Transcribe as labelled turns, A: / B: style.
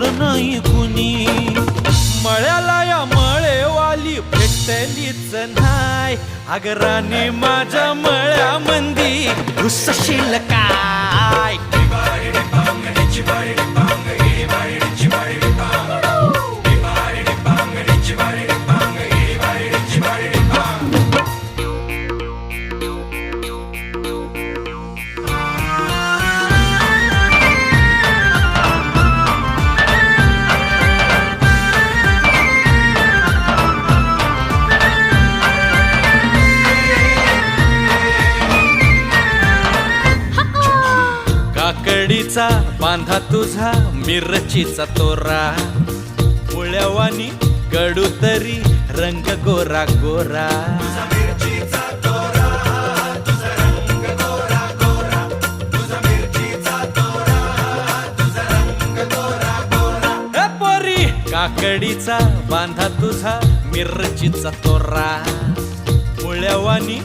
A: पावलं नाही कुणी. मळ्याला या मळेवाली भेटलीच नाय. अगं राणी माझ्या मळ्यामंदी घुसशील काय. काकडीचा बांधा तुझा मिरचीचा तोरा. मुळ्यावानी कडू तरी रंग गोरा गोरा. पोरी काकडीचा बांधा तुझा मिरचीचा तोरा. मुळ्यावानी